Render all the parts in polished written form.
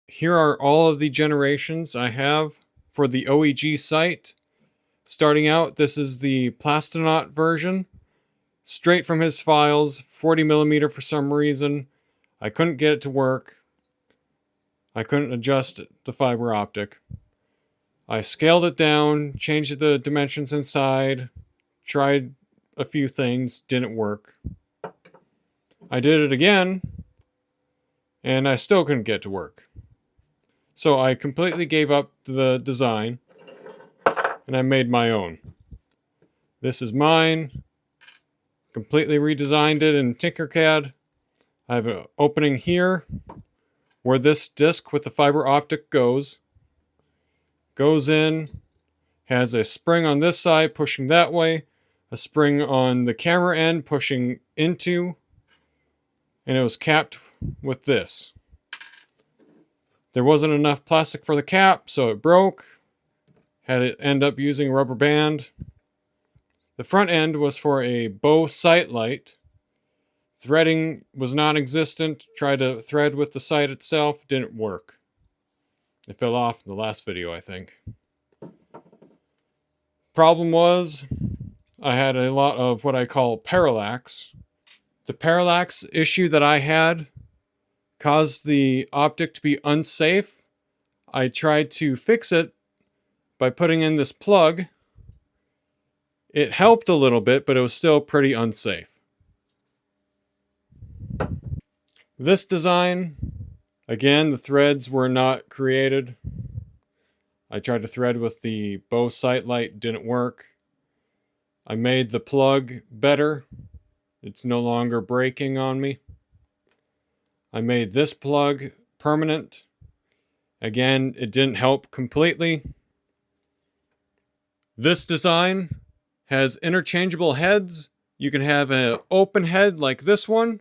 Here are all of the generations I have for the OEG site. Starting out, this is the Plastinaut version. Straight from his files, 40mm for some reason. I couldn't get it to work. I couldn't adjust the fiber optic. I scaled it down, changed the dimensions inside, tried a few things, didn't work. I did it again, and I still couldn't get it to work. So I completely gave up the design, and I made my own. This is mine. Completely redesigned it in Tinkercad. I have an opening here where this disc with the fiber optic goes in, has a spring on this side pushing that way, a spring on the camera end pushing into, and it was capped with this. There wasn't enough plastic for the cap, so it broke. Had it end up using a rubber band. The front end was for a bow sight light. Threading was non-existent. Tried to thread with the sight itself, didn't work. It fell off in the last video, I think. Problem was, I had a lot of what I call parallax. The parallax issue that I had caused the optic to be unsafe. I tried to fix it by putting in this plug. It helped a little bit, but it was still pretty unsafe. This design, again, the threads were not created. I tried to thread with the bow sight light, didn't work. I made the plug better. It's no longer breaking on me. I made this plug permanent. Again, it didn't help completely. This design has interchangeable heads. You can have an open head like this one,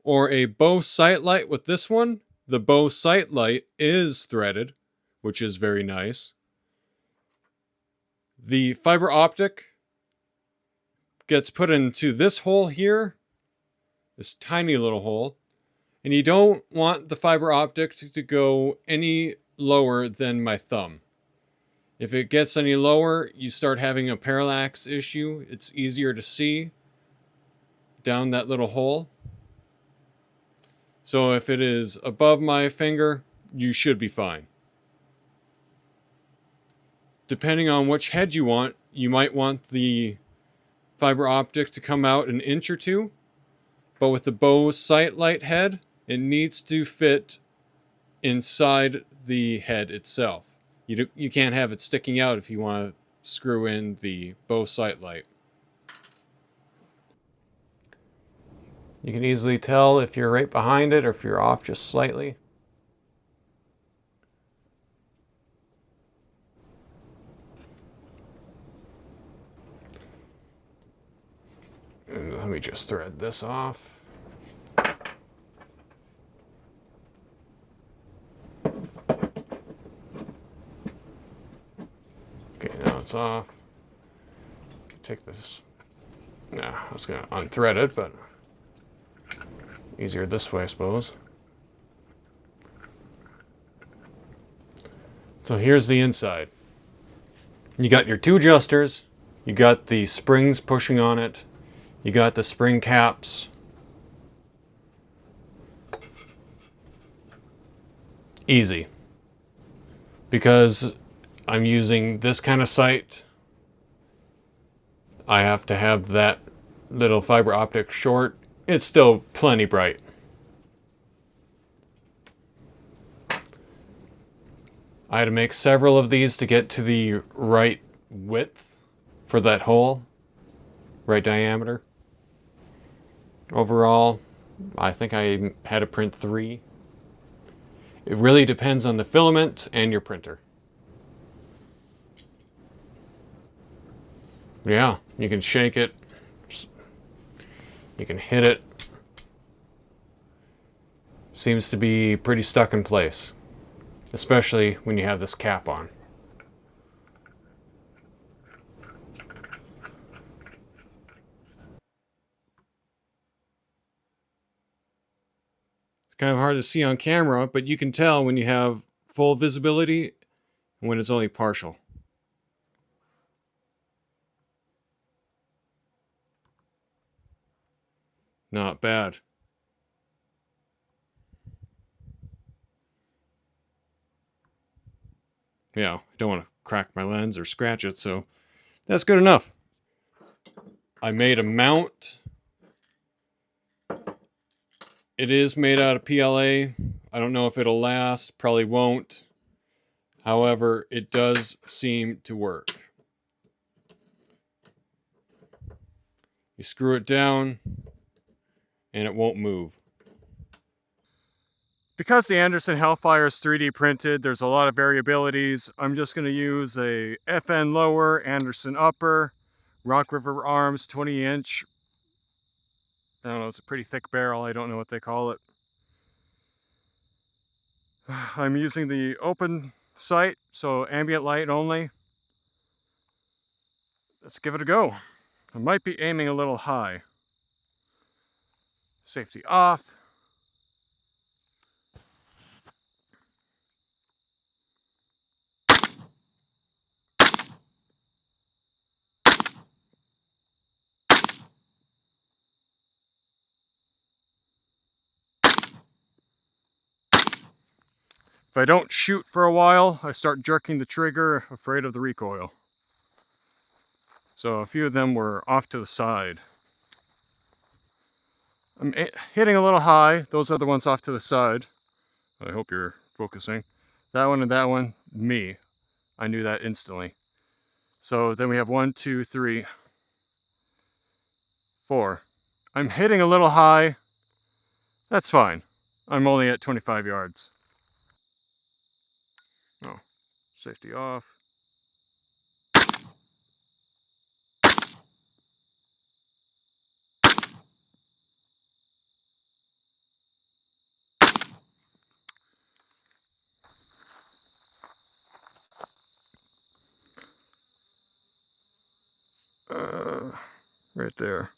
or a bow sight light with this one. The bow sight light is threaded, which is very nice. The fiber optic gets put into this hole here, this tiny little hole, and you don't want the fiber optic to go any lower than my thumb. If it gets any lower, you start having a parallax issue. It's easier to see down that little hole. So if it is above my finger, you should be fine. Depending on which head you want, you might want the fiber optic to come out an inch or two. But with the bow sight light head, it needs to fit inside the head itself. You can't have it sticking out if you want to screw in the bow sight light. You can easily tell if you're right behind it or if you're off just slightly. And let me just thread this off. Okay, now it's off. Take this. Nah, I was gonna unthread it, but easier this way, I suppose. So here's the inside. You got your two adjusters. You got the springs pushing on it. You got the spring caps. Easy. Because I'm using this kind of sight, I have to have that little fiber optic short. It's still plenty bright. I had to make several of these to get to the right width for that hole, right diameter. Overall, I think I had to print 3. It really depends on the filament and your printer. Yeah, you can shake it. You can hit it. Seems to be pretty stuck in place, especially when you have this cap on. It's kind of hard to see on camera, but you can tell when you have full visibility and when it's only partial. Not bad. Yeah, I don't want to crack my lens or scratch it, so that's good enough. I made a mount. It is made out of PLA. I don't know if it'll last, probably won't. However, it does seem to work. You screw it down and it won't move. Because the Anderson Hellfire is 3D printed, there's a lot of variabilities. I'm just going to use a FN lower, Anderson upper, Rock River arms, 20-inch. I don't know, it's a pretty thick barrel. I don't know what they call it. I'm using the open sight, so ambient light only. Let's give it a go. I might be aiming a little high. Safety off. If I don't shoot for a while, I start jerking the trigger, afraid of the recoil. So a few of them were off to the side. I'm hitting a little high. Those are the ones off to the side. I hope you're focusing. That one and that one, me. I knew that instantly. So then we have 1, 2, 3, 4. I'm hitting a little high. That's fine. I'm only at 25 yards. Oh, safety off. Right there.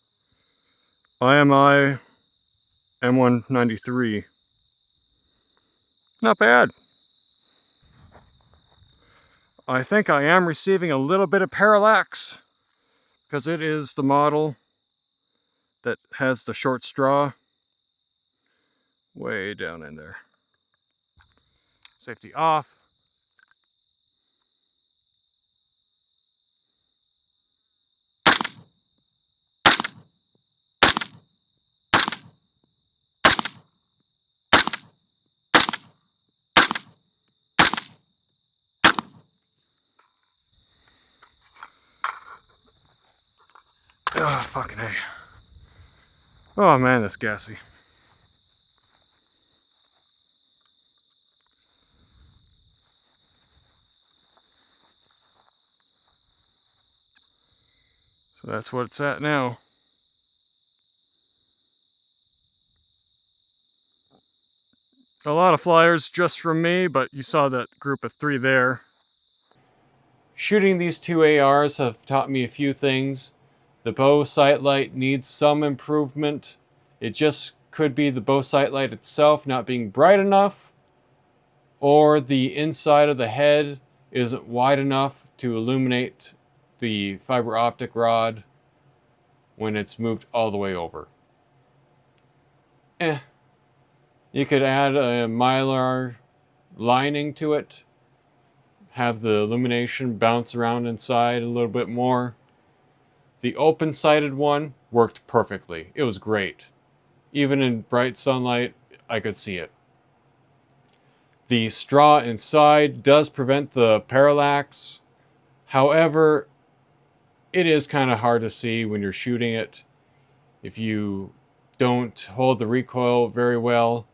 IMI M193. Not bad. I think I am receiving a little bit of parallax because it is the model that has the short straw way down in there. Safety off. Oh, fucking A. Oh man, that's gassy. So that's what it's at now. A lot of flyers just from me, but you saw that group of 3 there. Shooting these 2 ARs have taught me a few things. The bow sight light needs some improvement. It just could be the bow sight light itself not being bright enough, or the inside of the head isn't wide enough to illuminate the fiber optic rod when it's moved all the way over. You could add a mylar lining to it, have the illumination bounce around inside a little bit more. The open-sighted one worked perfectly. It was great. Even in bright sunlight, I could see it. The straw inside does prevent the parallax. However, it is kind of hard to see when you're shooting it. If you don't hold the recoil very well,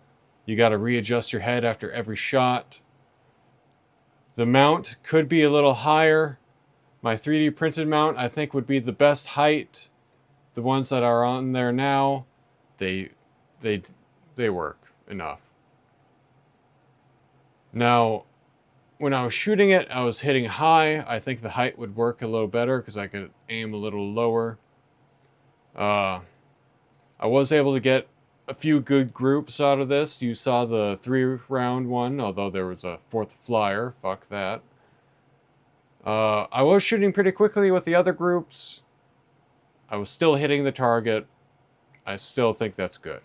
you got to readjust your head after every shot. The mount could be a little higher. My 3D printed mount, I think, would be the best height. The ones that are on there now, they work enough. Now, when I was shooting it, I was hitting high. I think the height would work a little better because I could aim a little lower. I was able to get a few good groups out of this. You saw the 3-round one, although there was a 4th flyer. Fuck that. I was shooting pretty quickly with the other groups. I was still hitting the target. I still think that's good.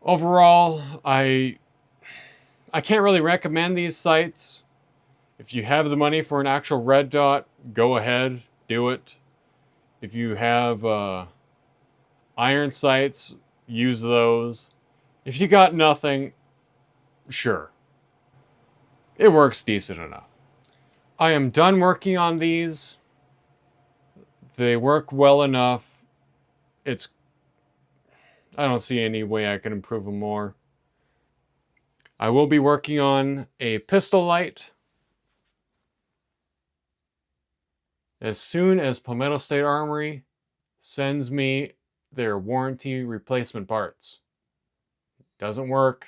Overall, I can't really recommend these sights. If you have the money for an actual red dot, go ahead, do it. If you have iron sights, use those. If you got nothing, sure. It works decent enough. I am done working on these. They work well enough. I don't see any way I can improve them more. I will be working on a pistol light as soon as Palmetto State Armory sends me their warranty replacement parts. Doesn't work.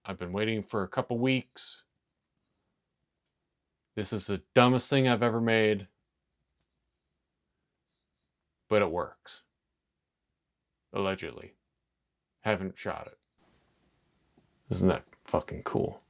I've been waiting for a couple weeks. This is the dumbest thing I've ever made, but it works. Allegedly. Haven't shot it. Isn't that fucking cool?